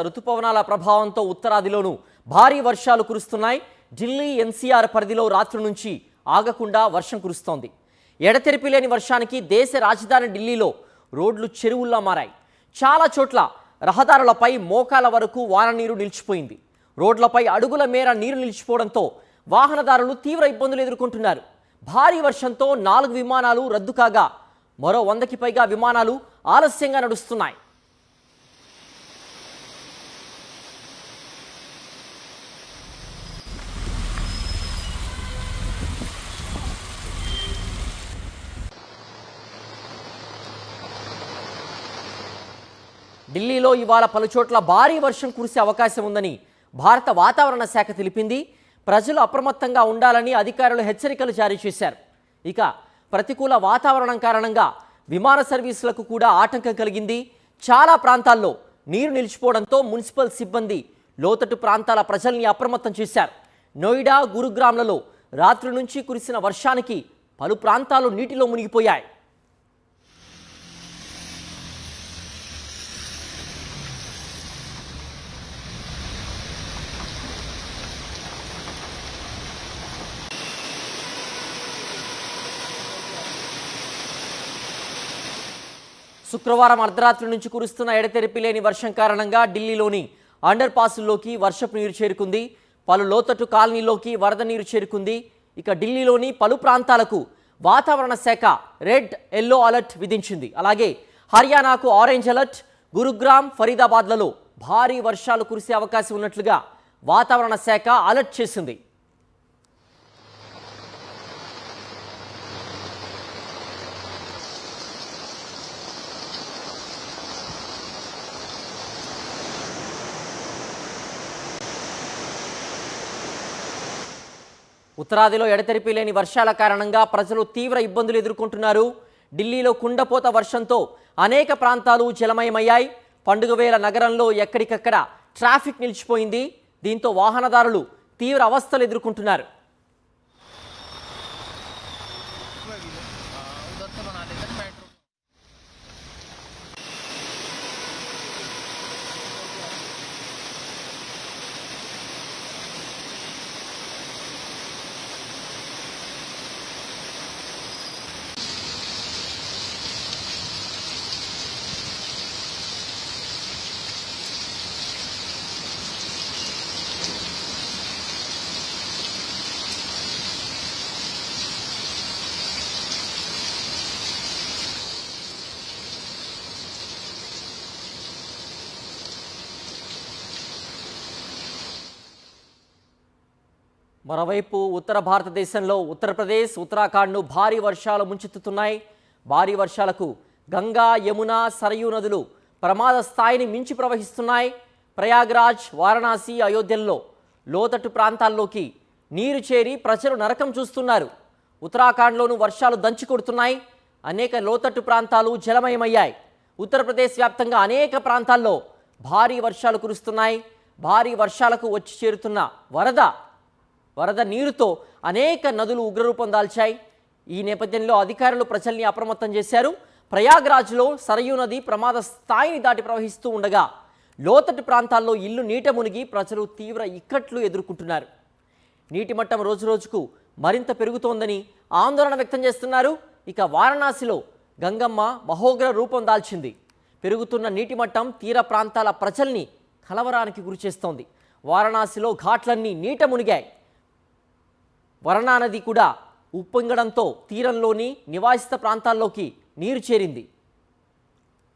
రుతుపవనాల ప్రభావంతో ఉత్తరాదిలోనూ భారీ వర్షాలు కురుస్తున్నాయి. ఢిల్లీ ఎన్సీఆర్ పరిధిలో రాత్రి నుంచి ఆగకుండా వర్షం కురుస్తోంది. ఎడతెరిపి లేని వర్షానికి దేశ రాజధాని ఢిల్లీలో రోడ్లు చెరువుల్లా మారాయి. చాలా చోట్ల రహదారులపై మోకాల వరకు వాన నీరు నిలిచిపోయింది. రోడ్లపై అడుగుల మేర నీరు నిలిచిపోవడంతో వాహనదారులు తీవ్ర ఇబ్బందులు ఎదుర్కొంటున్నారు. భారీ వర్షంతో 4 విమానాలు రద్దు కాగా మరో 100కి పైగా విమానాలు ఆలస్యంగా నడుస్తున్నాయి. ఢిల్లీలో ఇవాళ పలుచోట్ల భారీ వర్షం కురిసే అవకాశం ఉందని భారత వాతావరణ శాఖ తెలిపింది. ప్రజలు అప్రమత్తంగా ఉండాలని అధికారులు హెచ్చరికలు జారీ చేశారు. ఇక ప్రతికూల వాతావరణం కారణంగా విమాన సర్వీసులకు కూడా ఆటంకం కలిగింది. చాలా ప్రాంతాల్లో నీరు నిలిచిపోవడంతో మున్సిపల్ సిబ్బంది లోతట్టు ప్రాంతాల ప్రజల్ని అప్రమత్తం చేశారు. నోయిడా, గురుగ్రామ్లలో రాత్రి నుంచి కురిసిన వర్షానికి పలు ప్రాంతాలు నీటిలో మునిగిపోయాయి. శుక్రవారం అర్ధరాత్రి నుంచి కురుస్తున్న ఎడతెరిపి లేని వర్షం కారణంగా ఢిల్లీలోని అండర్ పాసుల్లోకి వర్షపు నీరు చేరుకుంది. పలు లోతట్టు కాలనీలోకి వరద నీరు చేరుకుంది. ఇక ఢిల్లీలోని పలు ప్రాంతాలకు వాతావరణ శాఖ రెడ్, ఎల్లో అలర్ట్ విధించింది. అలాగే హర్యానాకు ఆరెంజ్ అలర్ట్, గురుగ్రామ్, ఫరీదాబాద్లలో భారీ వర్షాలు కురిసే అవకాశం ఉన్నట్లుగా వాతావరణ శాఖ అలర్ట్ చేసింది. ఉత్తరాదిలో ఎడతెరిపి లేని వర్షాల కారణంగా ప్రజలు తీవ్ర ఇబ్బందులు ఎదుర్కొంటున్నారు. ఢిల్లీలో కుండపోత వర్షంతో అనేక ప్రాంతాలు జలమయమయ్యాయి. పండుగ వేళ నగరంలో ఎక్కడికక్కడ ట్రాఫిక్ నిలిచిపోయింది. దీంతో వాహనదారులు తీవ్ర అవస్థలు ఎదుర్కొంటున్నారు. మరోవైపు ఉత్తర భారతదేశంలో ఉత్తరప్రదేశ్, ఉత్తరాఖండ్ను భారీ వర్షాలు ముంచెత్తుతున్నాయి. భారీ వర్షాలకు గంగా, యమున, సరయూ నదులు ప్రమాద స్థాయిని మించి ప్రవహిస్తున్నాయి. ప్రయాగ్రాజ్, వారణాసి, అయోధ్యల్లో లోతట్టు ప్రాంతాల్లోకి నీరు చేరి ప్రజలు నరకం చూస్తున్నారు. ఉత్తరాఖండ్లోనూ వర్షాలు దంచుకొడుతున్నాయి. అనేక లోతట్టు ప్రాంతాలు జలమయమయ్యాయి. ఉత్తరప్రదేశ్ వ్యాప్తంగా అనేక ప్రాంతాల్లో భారీ వర్షాలు కురుస్తున్నాయి. భారీ వర్షాలకు వచ్చి చేరుతున్న వరద నీరుతో అనేక నదులు ఉగ్రరూపం దాల్చాయి. ఈ నేపథ్యంలో అధికారులు ప్రజల్ని అప్రమత్తం చేశారు. ప్రయాగ్రాజ్లో సరయూ నది ప్రమాద స్థాయిని దాటి ప్రవహిస్తూ ఉండగా లోతట్టు ప్రాంతాల్లో ఇల్లు నీట మునిగి ప్రజలు తీవ్ర ఇక్కట్లు ఎదుర్కొంటున్నారు. నీటి మట్టం రోజురోజుకు మరింత పెరుగుతోందని ఆందోళన వ్యక్తం చేస్తున్నారు. ఇక వారణాసిలో గంగమ్మ మహోగ్ర రూపం దాల్చింది. పెరుగుతున్న నీటి మట్టం తీర ప్రాంతాల ప్రజల్ని కలవరానికి గురిచేస్తోంది. వారణాసిలో ఘాట్లన్నీ నీట మునిగాయి. వరణా నది కూడా ఉప్పొంగడంతో తీరంలోని నివాసిత ప్రాంతాల్లోకి నీరు చేరింది.